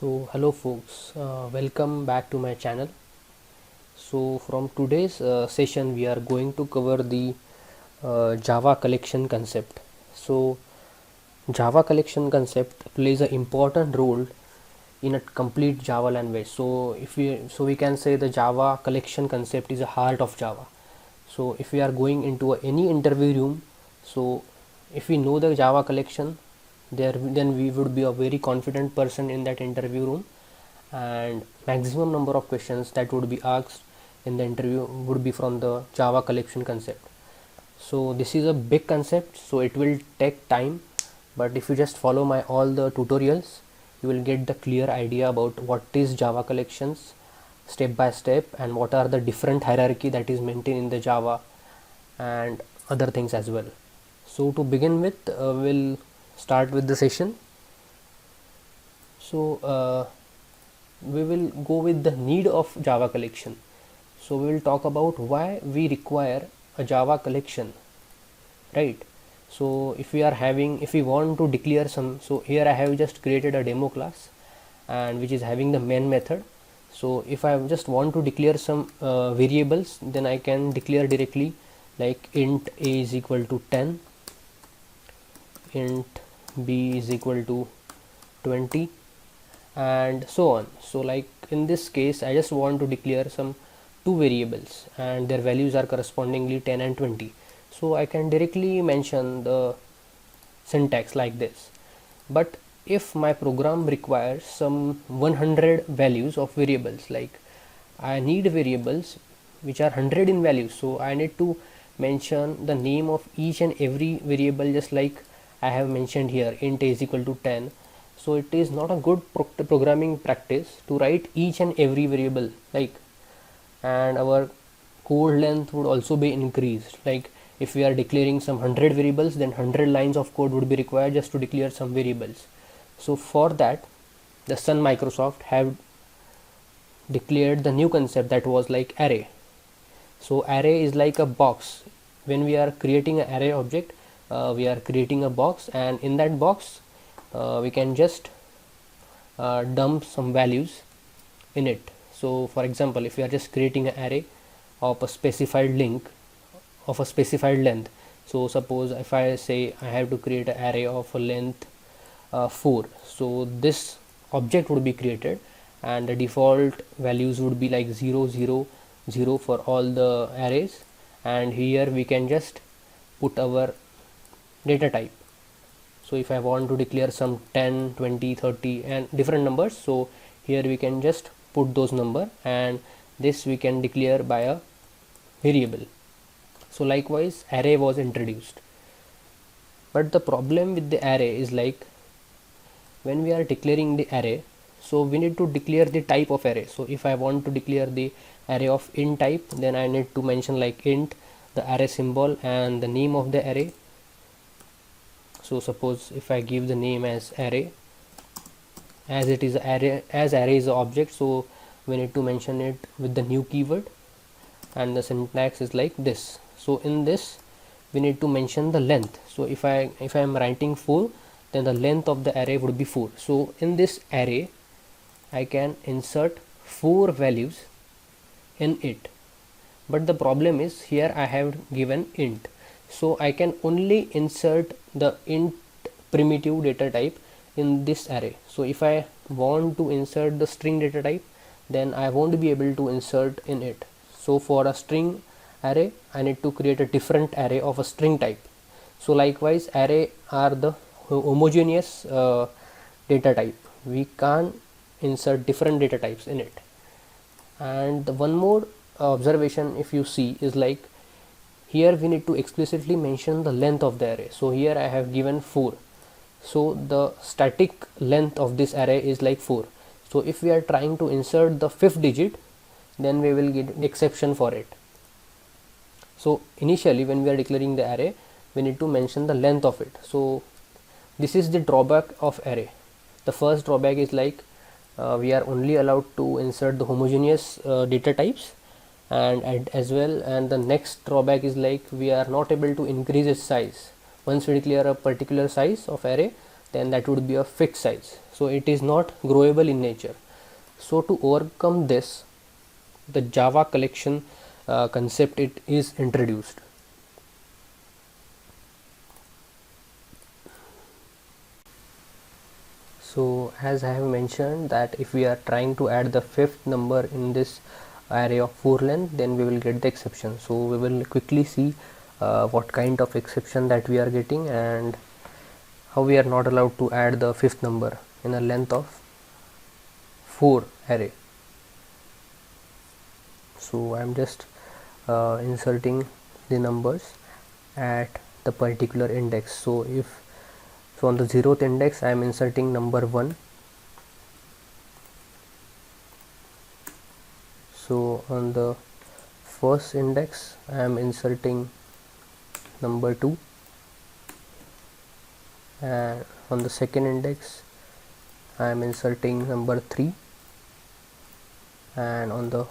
So hello folks, welcome back to my channel. So from today's session we are going to cover the Java collection concept. So Java collection concept plays an important role in a complete Java language. So we can say the Java collection concept is the heart of Java. So if we are going into any interview room, so if we know the Java collection, then we would be a very confident person in that interview room, and maximum number of questions that would be asked in the interview would be from the Java collection concept. So this is a big concept, so it will take time, but if you just follow my all the tutorials, you will get the clear idea about what is Java collections step by step, and what are the different hierarchy that is maintained in the Java and other things as well. So to begin with, we'll start with the session. So we will go with the need of Java collection. So we will talk about why we require a Java collection, right? So if we want to declare some, so here I have just created a demo class, and which is having the main method. So if I just want to declare some variables, then I can declare directly like int a is equal to 10, int b is equal to 20, and so on. So like in this case I just want to declare some two variables and their values are correspondingly 10 and 20. So I can directly mention the syntax like this. But if my program requires some 100 values of variables, like I need variables which are 100 in value, so I need to mention the name of each and every variable, just like I have mentioned here, int a is equal to 10. So it is not a good programming practice to write each and every variable, like, and our code length would also be increased. Like if we are declaring some 100 variables, then 100 lines of code would be required just to declare some variables. So for that, the Sun Microsoft have declared the new concept that was like array. So array is like a box. When we are creating an array object, we are creating a box, and in that box we can just dump some values in it. So for example, if we are just creating an array of a specified length, so suppose if I say I have to create an array of a length 4, so this object would be created, and the default values would be like 0 0 0 for all the arrays, and here we can just put our data type. So if I want to declare some 10, 20, 30 and different numbers, so here we can just put those number, and this we can declare by a variable. So likewise array was introduced. But the problem with the array is like when we are declaring the array, so we need to declare the type of array. So if I want to declare the array of int type, then I need to mention like int, the array symbol, and the name of the array. So suppose if I give the name as array, as it is array, as array is an object, so we need to mention it with the new keyword, and the syntax is like this. So in this we need to mention the length. So if I am writing 4, then the length of the array would be 4. So in this array I can insert 4 values in it. But the problem is here I have given int, so I can only insert the int primitive data type in this array. So if I want to insert the string data type, then I won't be able to insert in it. So for a string array I need to create a different array of a string type. So likewise array are the homogeneous data type, we can't insert different data types in it. And the one more observation if you see is like here we need to explicitly mention the length of the array. So here I have given 4, so the static length of this array is like 4. So if we are trying to insert the 5th digit, then we will get exception for it. So initially when we are declaring the array, we need to mention the length of it. So this is the drawback of array. The first drawback is like we are only allowed to insert the homogeneous data types, and as well, and the next drawback is like we are not able to increase its size. Once we declare a particular size of array, then that would be a fixed size, so it is not growable in nature. So to overcome this, the Java collection concept it is introduced. So as I have mentioned that if we are trying to add the fifth number in this array of 4 length, then we will get the exception. So we will quickly see what kind of exception that we are getting and how we are not allowed to add the fifth number in a length of 4 array. So I am just inserting the numbers at the particular index. So on the 0th index I am inserting number 1. So on the first index I am inserting number 2, and on the second index I am inserting number 3, and on the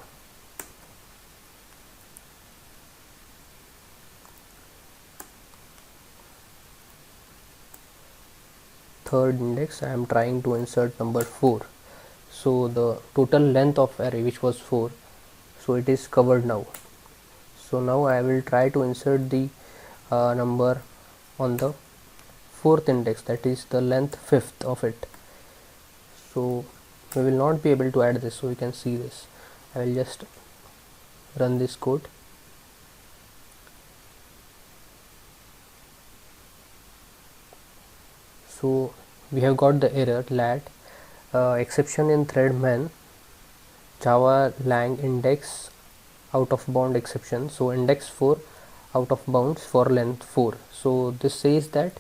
third index I am trying to insert number 4. So the total length of array, which was 4, so it is covered now. So now I will try to insert the number on the 4th index, that is the length 5th of it. So we will not be able to add this, so we can see this. I will just run this code. So we have got the error lat exception in thread main Java lang index out of bound exception. So index 4 out of bounds for length 4. So this says that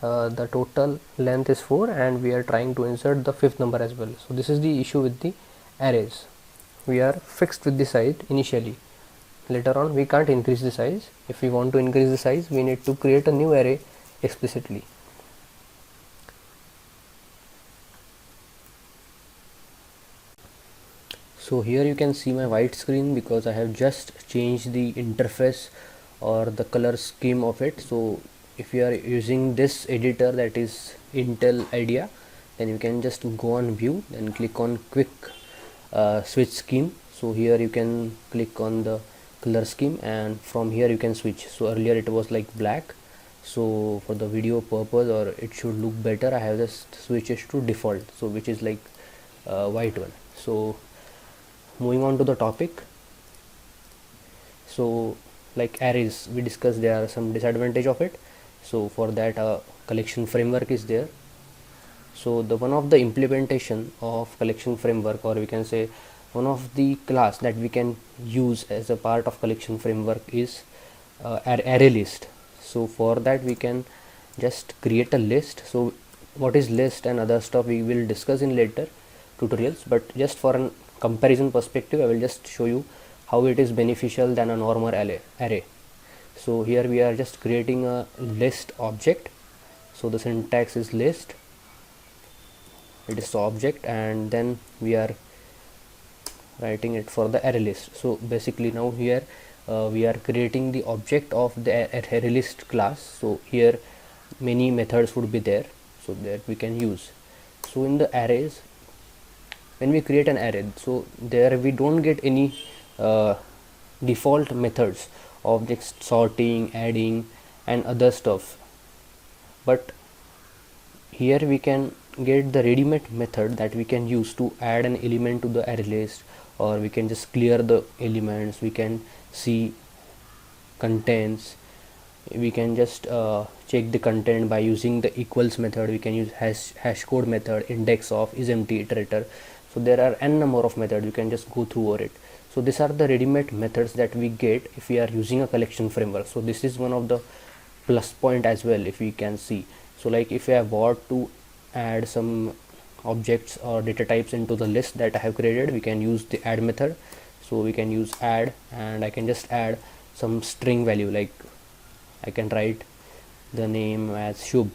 the total length is 4 and we are trying to insert the fifth number as well. So this is the issue with the arrays. We are fixed with the size initially. Later on we can't increase the size. If we want to increase the size, we need to create a new array explicitly. So here you can see my white screen because I have just changed the interface or the color scheme of it. So if you are using this editor, that is Intel IDEA, then you can just go on view, then click on quick switch scheme. So here you can click on the color scheme and from here you can switch. So earlier it was like black, so for the video purpose or it should look better, I have just switched it to default, so which is like white one. So moving on to the topic. So like arrays, we discussed there are some disadvantage of it. So for that a collection framework is there. So the one of the implementation of collection framework, or we can say one of the class that we can use as a part of collection framework is array list. So for that we can just create a list. So what is list and other stuff we will discuss in later tutorials, but just for an comparison perspective I will just show you how it is beneficial than a normal array. So here we are just creating a list object. So the syntax is list, it is the object, and then we are writing it for the array list. So basically now here we are creating the object of the array list class. So here many methods would be there, so that we can use. So in the arrays, when we create an array, so there we don't get any default methods of just sorting, adding and other stuff, but here we can get the ready-made method that we can use to add an element to the array list, or we can just clear the elements, we can see contents, we can just check the content by using the equals method, we can use hash code method, index of, is empty, iterator. So there are n number of methods, you can just go through over it. So these are the ready-made methods that we get if we are using a collection framework. So this is one of the plus point as well, if we can see. So like if I want to add some objects or data types into the list that I have created, we can use the add method. So we can use add, and I can just add some string value, like I can write the name as Shubh,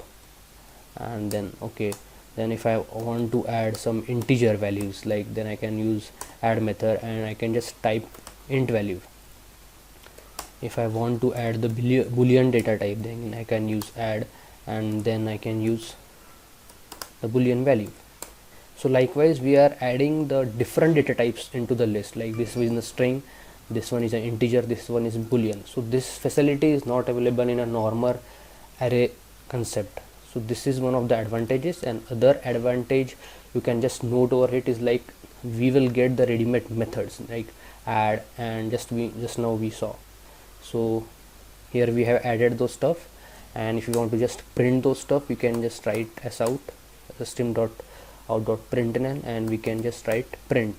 and then okay, then if I want to add some integer values, like then I can use add method and I can just type int value. If I want to add the boolean data type, then I can use add, and then I can use the boolean value. So likewise we are adding the different data types into the list, like this is a string, this one is an integer, this one is boolean. So this facility is not available in a normal array concept. So this is one of the advantages. And other advantage you can just note over it is like we will get the ready-made methods like add and just now we saw. So here we have added those stuff, and if you want to just print those stuff, you can just write as out system.out.println, and we can just write print.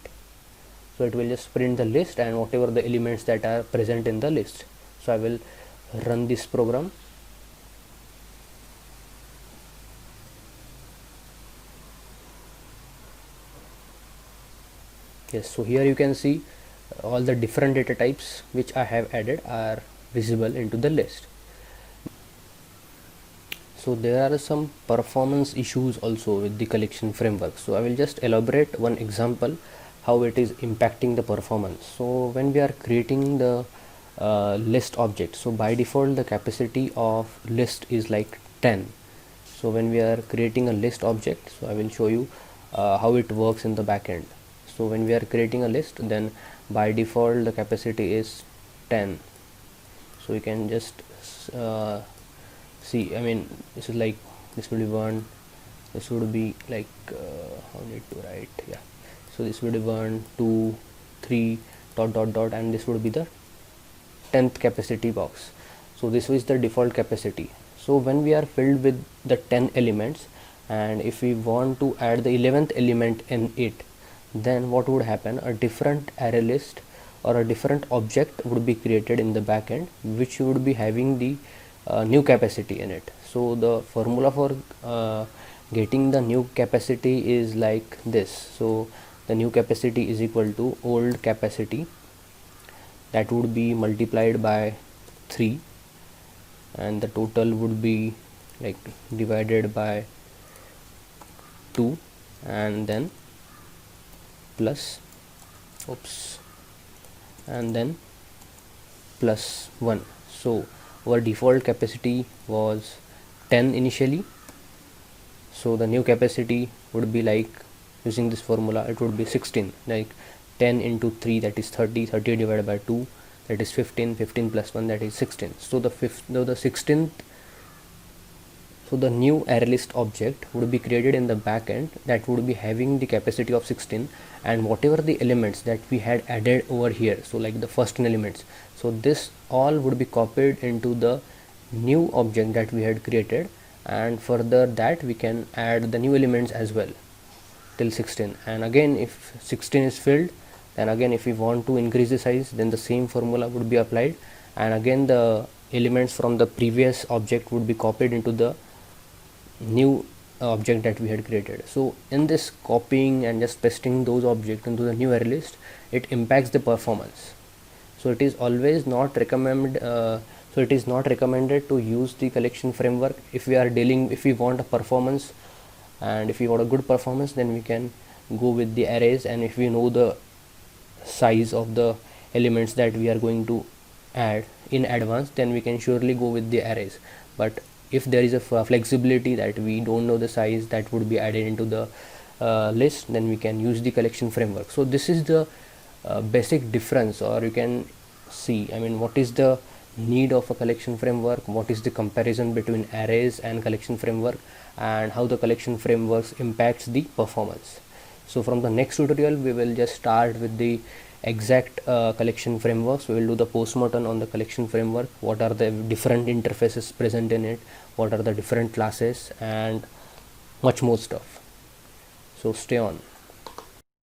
So it will just print the list and whatever the elements that are present in the list. So I will run this program. Yes, so here you can see all the different data types which I have added are visible into the list. So there are some performance issues also with the collection framework. So I will just elaborate one example how it is impacting the performance. So when we are creating the list object, so by default the capacity of list is like 10. So when we are creating a list object, so I will show you how it works in the backend. So when we are creating a list, then by default the capacity is 10. So you can just see, I mean this is like, this will be 1, this would be like how need to write, yeah, so this would be 1 2 3 dot dot dot, and this would be the 10th capacity box. So this is the default capacity. So when we are filled with the 10 elements, and if we want to add the 11th element in it, then what would happen? A different array list or a different object would be created in the backend, which would be having the new capacity in it. So the formula for getting the new capacity is like this. So the new capacity is equal to old capacity, that would be multiplied by 3, and the total would be like divided by 2, and then plus and then plus 1. So our default capacity was 10 initially, so the new capacity would be like, using this formula, it would be 16, like 10 into 3, that is 30, 30 divided by 2, that is 15, 15 plus 1, that is 16. So the 16th, so the new array list object would be created in the backend, that would be having the capacity of 16, and whatever the elements that we had added over here, so like the first 10 elements, so this all would be copied into the new object that we had created, and further that we can add the new elements as well till 16. And again if 16 is filled, then again if we want to increase the size, then the same formula would be applied, and again the elements from the previous object would be copied into the new object that we had created. So in this copying and just pasting those objects into the new array list, it impacts the performance. So it is always not recommended to use the collection framework if we want a performance, and if we want a good performance, then we can go with the arrays, and if we know the size of the elements that we are going to add in advance, then we can surely go with the arrays. But if there is a flexibility that we don't know the size that would be added into the list, then we can use the collection framework. So this is the basic difference, or you can see, I mean, what is the need of a collection framework, what is the comparison between arrays and collection framework, and how the collection frameworks impacts the performance. So from the next tutorial we will just start with the exact collection frameworks. We will do the postmortem on the collection framework, what are the different interfaces present in it, what are the different classes, and much more stuff. So stay on.